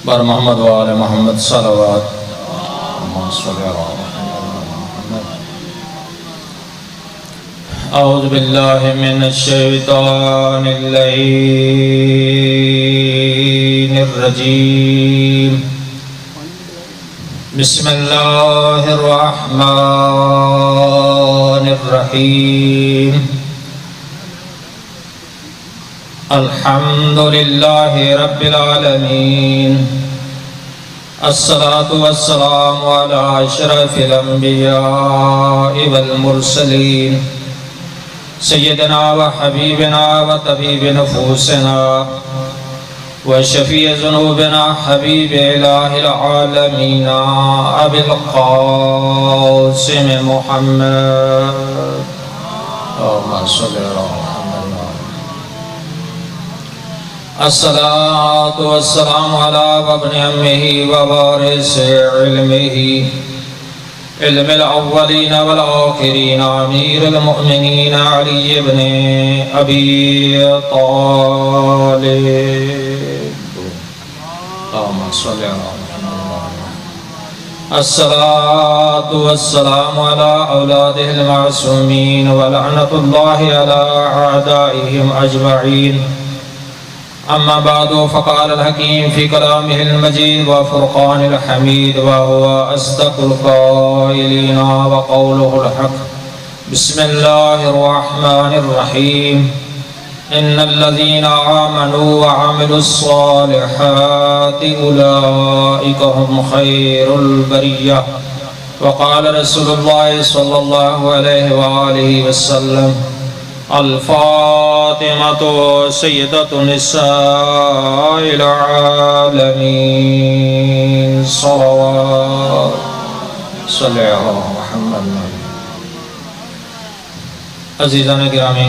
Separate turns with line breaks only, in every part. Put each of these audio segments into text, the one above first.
بر محمد و آل محمد صلوات اعوذ باللہ من الشیطان اللعین الرجیم بسم اللہ الرحمن الرحیم الحمد للہ رب العالمین الصلاة والسلام على اشرف الانبیاء والمرسلین سیدنا و حبیبنا و طبیب نفوسنا و شفیع ذنوبنا حبیب الہ العالمین ابی القاسم محمد اللہم صلی اللہ علیہ الصلاة والسلام على ابن امه ووارث علمه علم الاولین والآخرین امیر المؤمنین علی ابن ابی طالب اللہم صلی اللہ الصلاة والسلام على اولاده المعصومین ولعنت اللہ على اعدائهم اجمعین اما بعد فقال الحکیم فی کلامہ المجید وفرقان الحمید وهو اصدق القائلین وقوله الحق بسم اللہ الرحمن الرحیم ان الذین آمنوا وعملوا الصالحات اولئک هم خیر البریہ وقال رسول اللہ صلی اللہ علیہ وآلہ وسلم الفاطمة سيدة نساء العالمين صلوات صلی اللہ محمد عزیزان گرامی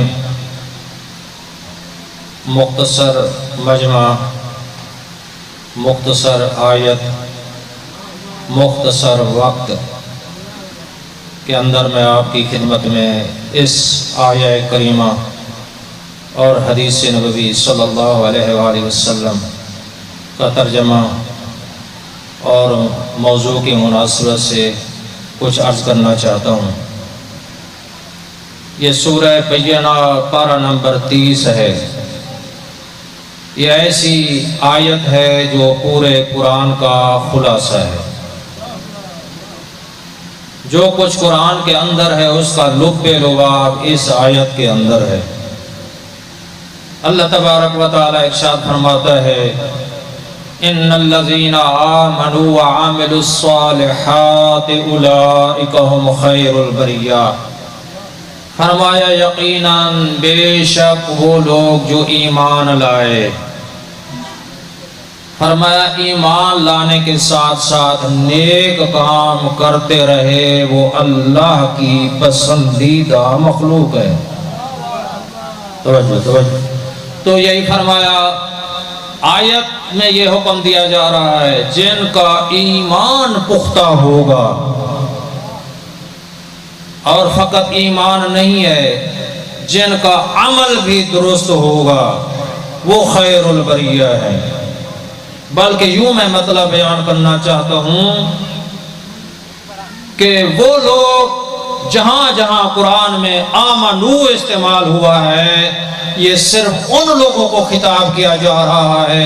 مختصر مجمع مختصر آیت مختصر وقت کے اندر میں آپ کی خدمت میں اس آیہ کریمہ اور حدیث نبوی صلی اللہ علیہ وآلہ وسلم کا ترجمہ اور موضوع کی مناسبت سے کچھ عرض کرنا چاہتا ہوں۔ یہ سورہ بینہ پارہ نمبر 30 ہے۔ یہ ایسی آیت ہے جو پورے قرآن کا خلاصہ ہے۔ جو کچھ قرآن کے اندر ہے اس کا لب لباب اس آیت کے اندر ہے۔ اللہ تبارک و تعالی ارشاد فرماتا ہے ان الذین آمنوا وعملوا الصالحات اولئک هم خیر البریہ، فرمایا یقیناً بے شک وہ لوگ جو ایمان لائے، فرمایا ایمان لانے کے ساتھ ساتھ نیک کام کرتے رہے، وہ اللہ کی پسندیدہ مخلوق ہے۔ توجہ تو یہی فرمایا آیت میں یہ حکم دیا جا رہا ہے جن کا ایمان پختہ ہوگا، اور فقط ایمان نہیں ہے جن کا عمل بھی درست ہوگا وہ خیر البریہ ہے۔ بلکہ یوں میں مطلب بیان کرنا چاہتا ہوں کہ وہ لوگ جہاں جہاں قرآن میں آمنو استعمال ہوا ہے یہ صرف ان لوگوں کو خطاب کیا جا رہا ہے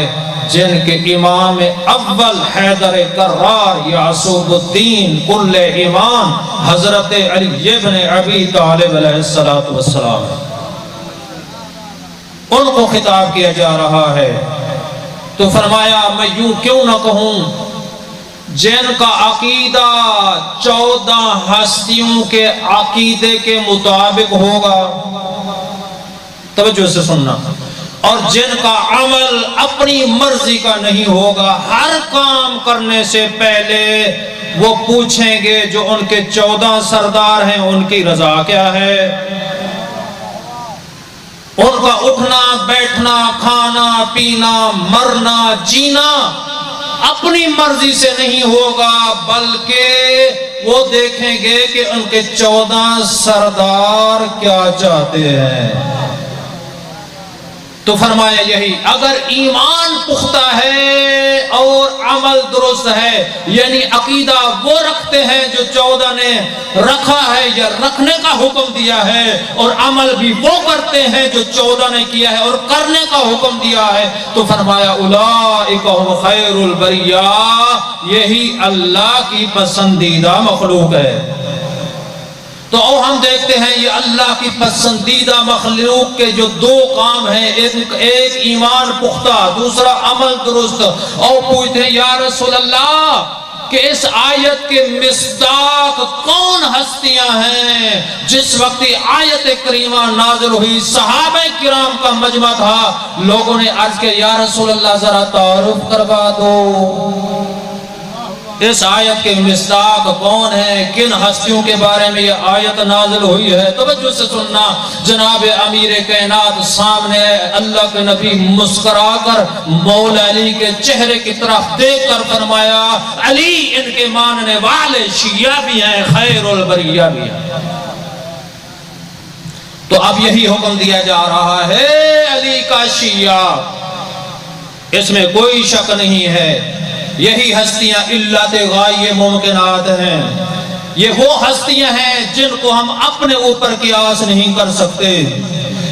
جن کے امام اول حیدر کرار یعصوب الدین کل ایمان حضرت علی ابن ابی طالب علیہ السلام ان کو خطاب کیا جا رہا ہے۔ تو فرمایا میں یوں کیوں نہ کہوں جن کا عقیدہ 14 ہستیوں کے عقیدے کے مطابق ہوگا، توجہ سے سننا، اور جن کا عمل اپنی مرضی کا نہیں ہوگا۔ ہر کام کرنے سے پہلے وہ پوچھیں گے جو ان کے 14 سردار ہیں ان کی رضا کیا ہے، ان کا اٹھنا بیٹھنا کھانا پینا مرنا جینا اپنی مرضی سے نہیں ہوگا، بلکہ وہ دیکھیں گے کہ ان کے 14 سردار کیا چاہتے ہیں۔ تو فرمایا یہی، اگر ایمان پختہ ہے اور اور عمل درست ہے، یعنی عقیدہ وہ رکھتے ہیں جو 14 نے رکھا ہے یا رکھنے کا حکم دیا ہے، اور عمل بھی وہ کرتے ہیں جو 14 نے کیا ہے اور کرنے کا حکم دیا ہے، تو فرمایا اولئک هم خیر البریہ، یہی اللہ کی پسندیدہ مخلوق ہے۔ تو ہم دیکھتے ہیں یہ اللہ کی پسندیدہ مخلوق کے جو دو کام ہیں، ایک ایمان پختہ، دوسرا عمل درست۔ اور پوچھتے ہیں یا رسول اللہ کہ اس آیت کے مصداق کون ہستیاں ہیں؟ جس وقت آیت کریمہ نازل ہوئی صحابہ کرام کا مجمع تھا، لوگوں نے عرض کیا یا رسول اللہ ذرا تعارف کروا دو، اس آیت کے مصداق کون ہے، کن ہستیوں کے بارے میں یہ آیت نازل ہوئی ہے؟ توجہ سے سننا، جناب امیر کائنات سامنے اللہ کے نبی مسکرا کر مولا علی کے چہرے کی طرف دیکھ کر فرمایا علی ان کے ماننے والے شیعہ بھی ہیں، خیر البریہ بھی ہیں۔ تو اب یہی حکم دیا جا رہا ہے علی کا شیعہ، اس میں کوئی شک نہیں ہے، یہی ہستیاں علت غائب ممکنات ہیں، یہ وہ ہستیاں ہیں جن کو ہم اپنے اوپر قیاس نہیں کر سکتے،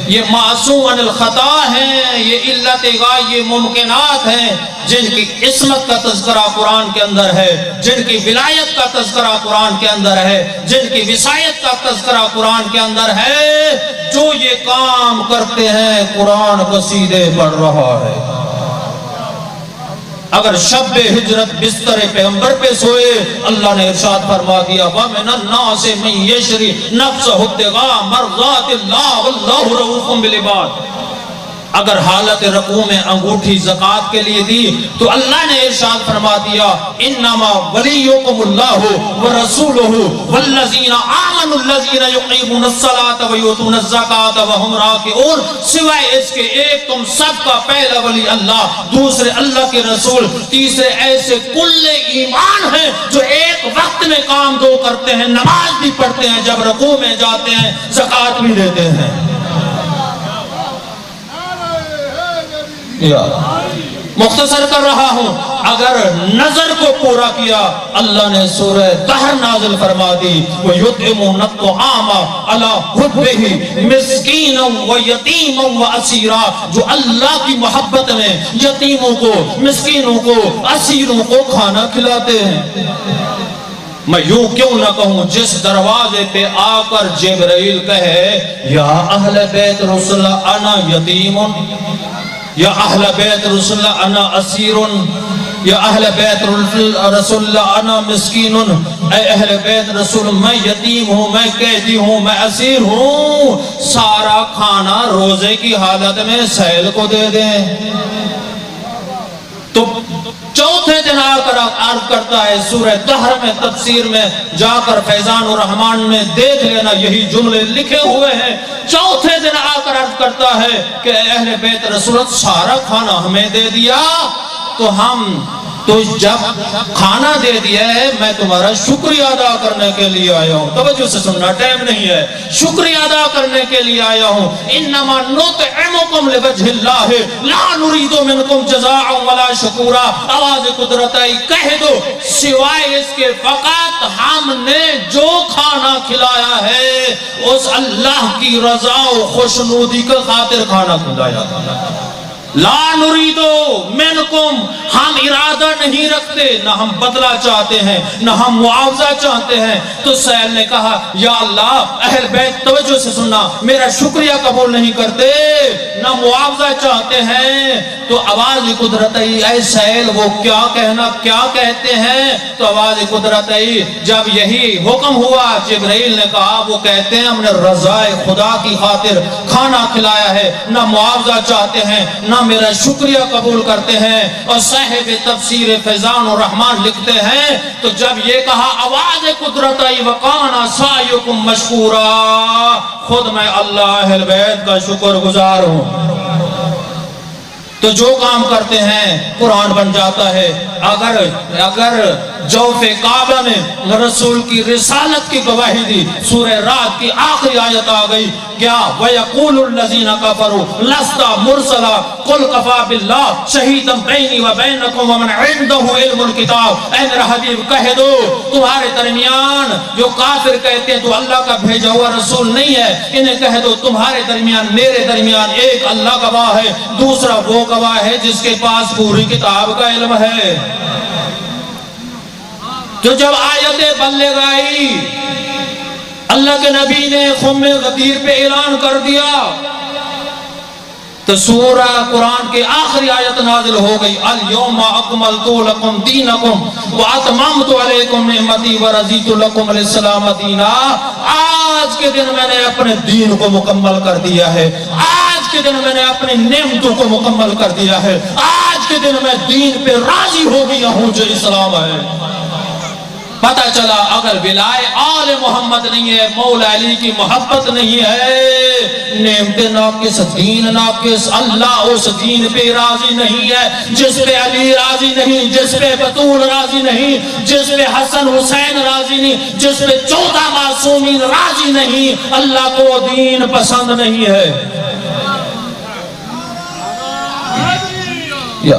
یہ معصوم عن الخطا ہیں، یہ علت غائب ممکنات ہیں، جن کی عصمت کا تذکرہ قرآن کے اندر ہے، جن کی ولایت کا تذکرہ قرآن کے اندر ہے، جن کی وصایت کا تذکرہ قرآن کے اندر ہے، جو یہ کام کرتے ہیں قرآن قصیدے پڑھ رہا ہے۔ اگر شب ہجرت بستر پیغمبر پہ سوئے، اللہ نے ارشاد فرما دیا وَمِنَ النَّاسِ مَن يَشْرِي نَفْسَهُ ابْتِغَاءَ مَرْضَاتِ اللَّهِ وَاللَّهُ رَءُوفٌ بِالْعِبَادِ۔ اگر حالت رکوع میں انگوٹھی زکوٰۃ کے لیے دی تو اللہ نے ارشاد فرما دیا انما ولیکم اللہ ورسولہ والذین آمنوا الذین یقیمون الصلاۃ ویؤتون الزکاۃ وہم راکعون، سوائے اس کے ایک تم سب کا پہلا ولی اللہ، دوسرے اللہ کے رسول، تیسرے ایسے کل ایمان ہیں جو ایک وقت میں کام دو کرتے ہیں، نماز بھی پڑھتے ہیں، جب رکوع میں جاتے ہیں زکوٰۃ بھی دیتے ہیں۔ مختصر کر رہا ہوں، اگر نظر کو پورا کیا اللہ نے سورہ دہر نازل فرما دی وَيُطْعِمُونَ الطَّعَامَ عَلَىٰ حُبِّهِ مِسْكِينًا وَيَتِيمًا وَأَسِيرًا، جو اللہ کی محبت میں یتیموں کو، مسکینوں کو، اسیروں کو کھانا کھلاتے ہیں۔ میں یوں کیوں نہ کہوں جس دروازے پہ آ کر جبرائیل کہے یا اہل بیت رسول اللہ انا یتیم، یا اہل بیت رسول اللہ انا اسیر، یا اہل بیت رسول اللہ انا مسکین، اے اہل بیت رسول میں یتیم ہوں، میں قیدی ہوں، میں اسیر ہوں، سارا کھانا روزے کی حالت میں سیل کو دے دیں۔ تو چوتھے دن آ کر عرض کرتا ہے سورہ دہر میں، تفسیر میں جا کر فیضان الرحمن میں دیکھ لینا، یہی جملے لکھے ہوئے ہیں۔ چوتھے دن آ کر عرض کرتا ہے کہ اہل بیت رسول سارا کھانا ہمیں دے دیا، تو جب کھانا دے دیا ہے میں تمہارا شکریہ ادا کرنے کے لیے آیا ہوں۔ توجہ سے سننا، ٹائم نہیں ہے، شکریہ ادا کرنے کے لیے آیا ہوں۔ انما نطعمکم لوجہ اللہ لا نرید منکم جزاء ولا شکورا، آواز قدرت آئی کہہ دو سوائے اس کے فقط ہم نے جو کھانا کھلایا ہے اس اللہ کی رضا و خوشنودی کا خاطر کھانا کھلایا تھا۔ لا نریدو منکم، ہم ارادہ نہیں رکھتے، نہ ہم بدلہ چاہتے ہیں، نہ ہم معاوضہ چاہتے ہیں۔ تو سائل نے کہا یا اللہ اہل بیت توجہ سے سننا، میرا شکریہ قبول نہیں کرتے، نہ معاوضہ چاہتے ہیں۔ تو آواز قدرت آئی اے سائل وہ کیا کہنا، کیا کہتے ہیں؟ تو آواز قدرت آئی جب یہی حکم ہوا جبرائیل نے کہا وہ کہتے ہیں ہم نے رضا خدا کی خاطر کھانا کھلایا ہے، نہ معاوضہ چاہتے ہیں، نہ میرا شکریہ قبول کرتے ہیں۔ اور صاحب تفسیر فیضان الرحمن لکھتے ہیں تو جب یہ کہا آواز قدرت آئی وَقَانَ سَعْيُكُمْ مَشْكُورًا، خود میں اللہ اہل بیت کا شکر گزار ہوں۔ تو جو کام کرتے ہیں قرآن بن جاتا ہے۔ اگر جوف کعبہ میں رسول کی رسالت کی گواہی دی۔ سورہ رعد کی آخری آیت آ گئی، کیا وَيَقُولُ الَّذِينَ كَفَرُوا لَسْتَ مُرْسَلًا قُلْ كَفَىٰ بِاللَّهِ شَهِيدًا بَيْنِي وَبَيْنَكُمْ وَمَنْ عِندَهُ عِلْمُ الْكِتَابِ۔ اے میرا حبیب کہہ دو تمہارے درمیان جو کافر کہتے ہیں تو اللہ کا بھیجا ہوا رسول نہیں ہے، انہیں کہہ دو تمہارے درمیان میرے درمیان ایک اللہ گواہ ہے، دوسرا وہ گواہ ہے جس کے پاس پوری کتاب کا علم ہے۔ تو جب آیت بلغ آئی، اللہ کے نبی نے خم غدیر پہ اعلان کر دیا تو سورہ قرآن کے آخری آیت نازل ہو گئی، الْيَوْمَ أَكْمَلْتُ لَكُمْ دِينَكُمْ وَأَتْمَمْتُ عَلَيْكُمْ نِعْمَتِي وَرَضِيتُ لَكُمُ الْإِسْلَامَ دِينًا۔ آج کے دن میں نے اپنے دین کو مکمل کر دیا ہے، آج کے دن میں نے اپنی نعمتوں کو مکمل کر دیا ہے، آج کے دن میں دین پہ راضی ہو گیا ہوں جو اسلام ہے۔ پتہ چلا اگر ولائے آل محمد نہیں ہے، مولا علی کی محبت نہیں ہے، نعمت ناقص دین ناقص، اللہ اس دین پہ راضی نہیں ہے جس پہ علی راضی نہیں، جس پہ بطول راضی نہیں، جس پہ حسن حسین راضی نہیں، جس پہ 14 معصومین راضی نہیں، اللہ کو دین پسند نہیں ہے۔ یا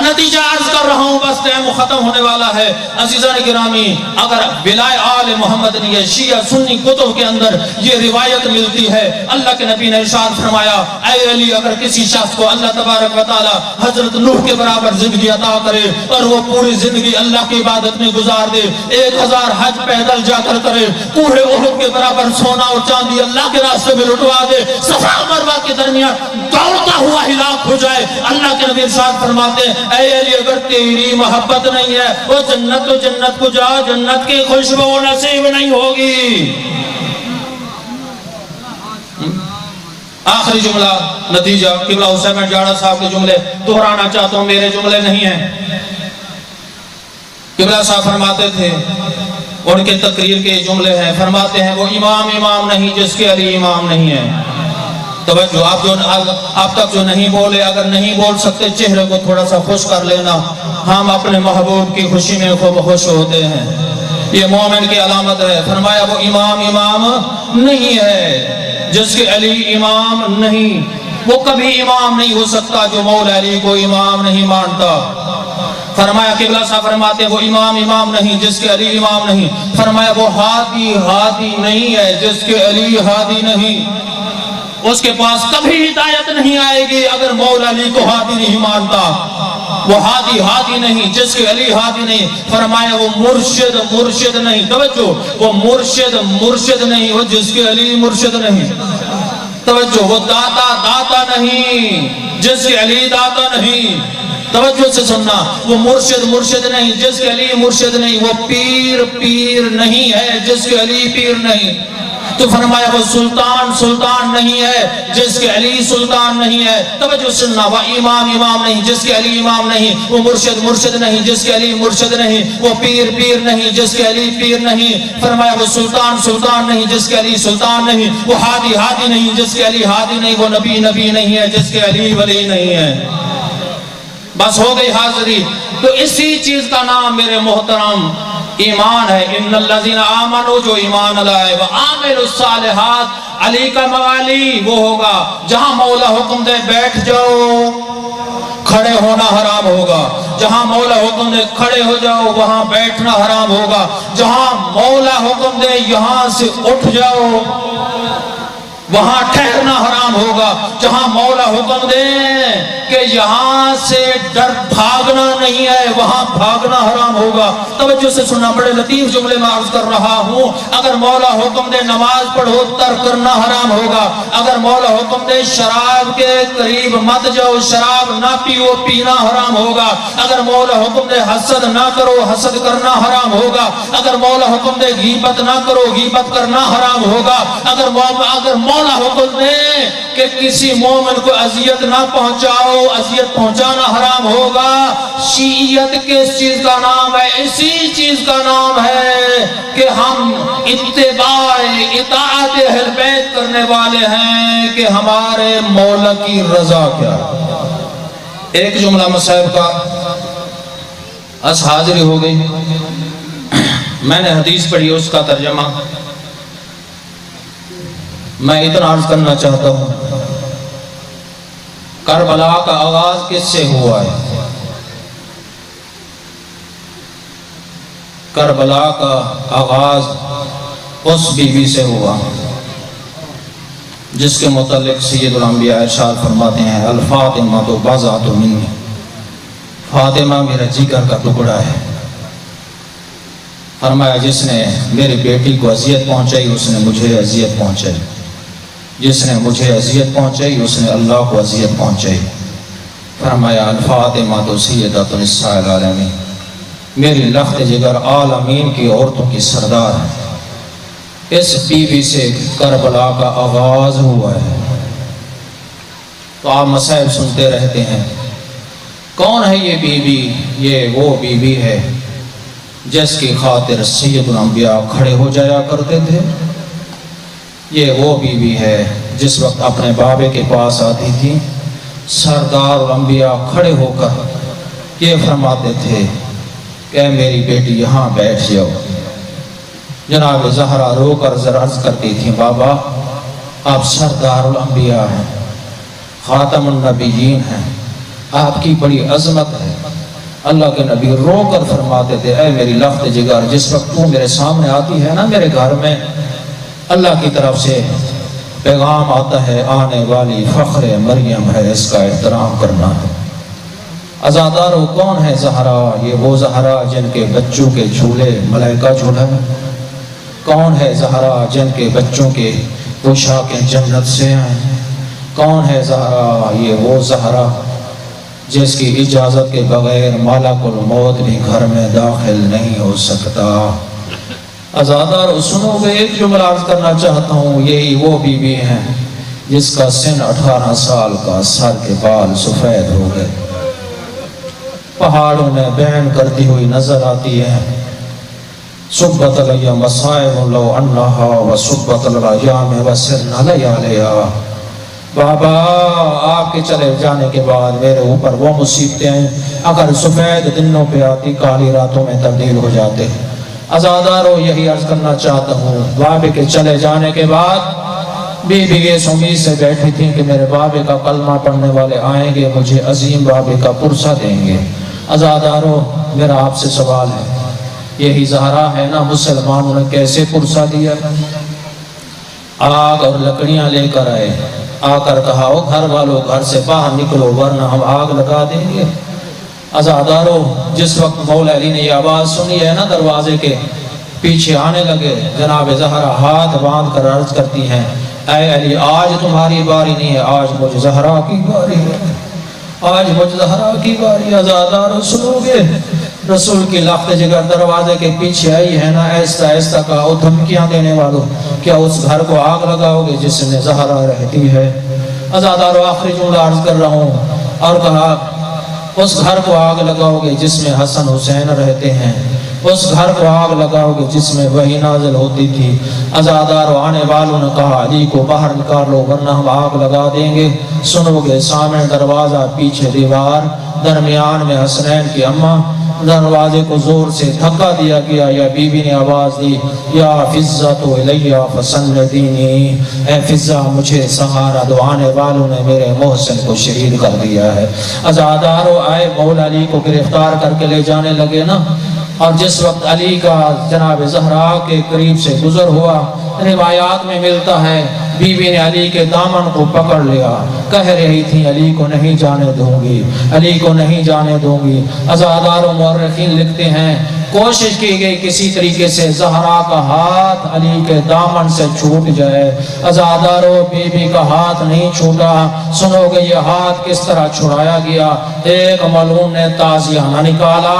نتیجہ عرض کر رہا ہوں، بس ٹائم ختم ہونے والا ہے۔ عزیزان گرامی، اگر ولائے آل محمد نے یہ شیعہ سنی کتب کے اندر یہ روایت ملتی ہے، اللہ کے نبی نے ارشاد فرمایا، اے علی اگر کسی شخص کو اللہ تبارک و تعالی حضرت نوح کے برابر زندگی عطا کرے اور وہ پوری زندگی اللہ کی عبادت میں گزار دے، 1000 حج پیدل جا کر کرے، کوہ احد کے برابر سونا اور چاندی اللہ کے راستے میں لٹوا دے، صفا و مروہ کے درمیان دوڑتا ہوا ہلاک ہو جائے، اللہ کے نبی ارشاد فرماتے ہیں، اے علی اگر تیری محبت نہیں ہے وہ جنت تو جنت کو جا، جنت کی خوشبو نصیب نہیں ہوگی۔ آخری جملہ نتیجہ، قبلہ حسین جاڑا صاحب کے جملے دہرانا چاہتا ہوں، میرے جملے نہیں ہیں۔ قبلہ صاحب فرماتے تھے، ان کے تقریر کے جملے ہیں، فرماتے ہیں وہ امام نہیں جس کے علی امام نہیں ہے۔ توجہ، آپ تک جو نہیں بولے، اگر نہیں بول سکتے چہرے کو تھوڑا سا خوش کر لینا، ہم اپنے محبوب کی خوشی میں خوب خوش ہوتے ہیں، یہ مومن کی علامت ہے۔ فرمایا وہ امام نہیں ہے جس کے علی امام نہیں، وہ کبھی امام نہیں ہو سکتا جو مولا علی کو امام نہیں مانتا۔ فرمایا قبلہ صاحب فرماتے ہیں وہ امام نہیں جس کے علی امام نہیں۔ فرمایا وہ ہادی نہیں ہے جس کے علی ہادی نہیں، اس کے پاس کبھی ہدایت نہیں آئے گی اگر مولا علی کو ہادی نہیں مانتا۔ وہ ہادی نہیں جس کے علی ہادی نہیں۔ فرمایا وہ مرشد نہیں، توجہ، وہ مرشد نہیں وہ جس کے علی مرشد نہیں۔ توجہ، وہ داتا نہیں جس کے علی داتا نہیں۔ توجہ سے سننا، وہ مرشد نہیں جس کے علی مرشد نہیں، وہ پیر نہیں ہے جس کے علی پیر نہیں۔ تو فرمایا وہ سلطان نہیں ہے جس کے علی سلطان نہیں ہے۔ توجہ سننا، وہ امام نہیں جس کے علی امام نہیں، وہ مرشد نہیں جس کے علی مرشد نہیں، وہ پیر نہیں جس کے علی پیر نہیں۔ فرمایا وہ سلطان نہیں جس کے علی سلطان نہیں، وہ ہادی نہیں جس کے علی ہادی نہیں، وہ نبی نہیں ہے جس کے علی ولی نہیں ہے۔ بس ہو گئی حاضری۔ تو اسی چیز کا نام میرے محترم ایمان ہے۔ ان الذین آمنوا، جو ایمان لائے، وعاملوا الصالحات، علی کا موالی وہ ہوگا جہاں مولا حکم دے بیٹھ جاؤ، کھڑے ہونا حرام ہوگا۔ جہاں مولا حکم دے کھڑے ہو جاؤ وہاں بیٹھنا حرام ہوگا۔ جہاں مولا حکم دے یہاں سے اٹھ جاؤ وہاں ٹھہرنا حرام ہوگا۔ جہاں مولا حکم دے کہ یہاں سے ڈر بھاگنا نہیں ہے وہاں بھاگنا حرام ہوگا۔ توجہ سے سننا، بڑے لطیف جملے میں عرض کر رہا ہوں۔ اگر مولا حکم دے نماز پڑھو ترک کرنا حرام ہوگا۔ اگر مولا حکم دے شراب کے قریب مت جاؤ، شراب نہ پیو، پینا حرام ہوگا۔ اگر مولا حکم دے حسد نہ کرو، حسد کرنا حرام ہوگا۔ اگر مولا حکم دے غیبت نہ کرو، غیبت کرنا حرام ہوگا۔ اگر مولا حکم دے کہ کسی مومن کو اذیت نہ پہنچاؤ، اذیت پہنچانا حرام ہوگا۔ شیعیت کس چیز کا نام ہے؟ اسی چیز کا نام ہے کہ ہم اطاعت اہل بیت کرنے والے ہیں کہ ہمارے مولا کی رضا کیا۔ ایک جملہ مصائب کا اس حاضری ہو گئی. میں نے حدیث پڑھی اس کا ترجمہ میں اتنا عرض کرنا چاہتا ہوں. کربلا کا آغاز کس سے ہوا ہے؟ کربلا کا آغاز اس بیوی سے ہوا جس کے متعلق سید الانبیاء ارشاد فرماتے ہیں الفاطمہ تو بضعۃ منی، فاطمہ میرا جگر کا ٹکڑا ہے. فرمایا جس نے میری بیٹی کو اذیت پہنچائی اس نے مجھے اذیت پہنچائی، جس نے مجھے اذیت پہنچائی اس نے اللہ کو اذیت پہنچائی. فرمایا الفاطمہ تو سیدۃ النساء العالمین، میری لخت جگر عالمین کی عورتوں کی سردار ہے. اس بیوی سے کربلا کا آغاز ہوا ہے. تو آپ مصائب سنتے رہتے ہیں. کون ہے یہ بیوی؟ یہ وہ بیوی ہے جس کی خاطر سید الانبیاء کھڑے ہو جایا کرتے تھے. یہ وہ بیوی ہے جس وقت اپنے بابے کے پاس آتی تھی سردار الانبیاء کھڑے ہو کر یہ فرماتے تھے کہ میری بیٹی یہاں بیٹھ جاؤ. جناب زہرا رو کر عرض کرتی تھی بابا آپ سردار الانبیاء ہیں، خاتم النبیین ہیں، آپ کی بڑی عظمت ہے. اللہ کے نبی رو کر فرماتے تھے اے میری لخت جگر، جس وقت تو میرے سامنے آتی ہے نا میرے گھر میں، اللہ کی طرف سے پیغام آتا ہے آنے والی فخر مریم ہے، اس کا احترام کرنا ہے. عزادارو کون ہے زہرا؟ یہ وہ زہرا جن کے بچوں کے جھولے ملائکہ جھولا ہے. کون ہے زہرا جن کے بچوں کے پوشاکیں جنت سے آئیں؟ کون ہے زہرا؟ یہ وہ زہرا جس کی اجازت کے بغیر ملک الموت بھی گھر میں داخل نہیں ہو سکتا. عزادارو سنو گے، ایک جملہ عرض کرنا چاہتا ہوں. یہی وہ بیوی ہیں جس کا سن 18 سال کا، سر کے بال سفید ہو گئے، پہاڑوں میں بیان کرتی ہوئی نظر آتی ہے. صبت علی مصائب لو انہا و صبت الایام وسرن لیالیا. بابا آپ کے چلے جانے کے بعد میرے اوپر وہ مصیبتیں اگر سفید دنوں پہ آتی کالی راتوں میں تبدیل ہو جاتے. عزادارو یہی عرض کرنا چاہتا ہوں، بابے کے چلے جانے کے بعد بی بی اس امید سے بیٹھی تھی کہ میرے بابے کا کلمہ پڑھنے والے آئیں گے، مجھے عظیم بابے کا پرسہ دیں گے. عزادارو میرا آپ سے سوال ہے، یہی زہرا ہے نا مسلمانوں نے کیسے پرسہ دیا؟ آگ اور لکڑیاں لے کر آئے، آ کر کہا او گھر والوں گھر سے باہر نکلو ورنہ ہم آگ لگا دیں گے. عزادارو جس وقت مولا علی نے یہ آواز سنی ہے نا دروازے کے پیچھے آنے لگے، جناب زہرا ہاتھ باندھ کر عرض کرتی ہیں اے علی آج تمہاری باری نہیں ہے، آج مجھ زہرا کی باری ہے، آج مجھ زہرا کی باری. عزادارو سنو گے، رسول کی لخت جگر دروازے کے پیچھے آئی ہے نا، ایسا ایسا کہا او دھمکیاں دینے والوں کیا اس گھر کو آگ لگاؤ گے جس میں زہرا رہتی ہے؟ عزادارو آخری جملہ عرض کر رہا ہوں، اور کہا اس گھر کو آگ لگاؤ گے جس میں حسن حسین رہتے ہیں، اس گھر کو آگ لگاؤ گے جس میں وحی نازل ہوتی تھی. عزادارو آنے والوں نے کہا علی کو باہر نکال لو ورنہ ہم آگ لگا دیں گے. سنو گے، سامنے دروازہ، پیچھے دیوار، درمیان میں حسنین کی اماں. دروازے کو زور سے دھکا دیا گیا، یا بی بی نے آواز دی یا فضۃ الیہ فسندینی، اے فضہ مجھے سہارا دو. آنے والوں نے میرے محسن کو شہید کر دیا ہے. عزادارو آئے مولا علی کو گرفتار کر کے لے جانے لگے نا، اور جس وقت علی کا جناب زہرا کے قریب سے گزر ہوا، روایات میں ملتا ہے بی بی نے علی کے دامن کو پکڑ لیا، کہہ رہی تھی علی کو نہیں جانے دوں گی، علی کو نہیں جانے دوں گی. عزادارو مورخین لکھتے ہیں کوشش کی گئی کسی طریقے سے زہرا کا ہاتھ علی کے دامن سے چھوٹ جائے. عزادارو بی بی کا ہاتھ نہیں چھوٹا. سنو گے یہ ہاتھ کس طرح چھڑایا گیا؟ ایک ملعون نے تازیانہ نکالا،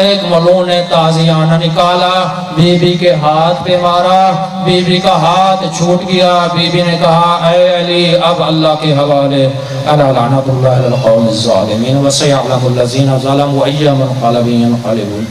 ایک ملعون نے تازیانہ نکالا، بی بی کے ہاتھ پہ مارا، بی بی کا ہاتھ چھوٹ گیا. بی بی نے کہا اے علی اب اللہ کے حوالے، الا لعنت اللہ علی القوم الظالمین وسيعلم الذین ظلموا أي منقلب ينقلبون.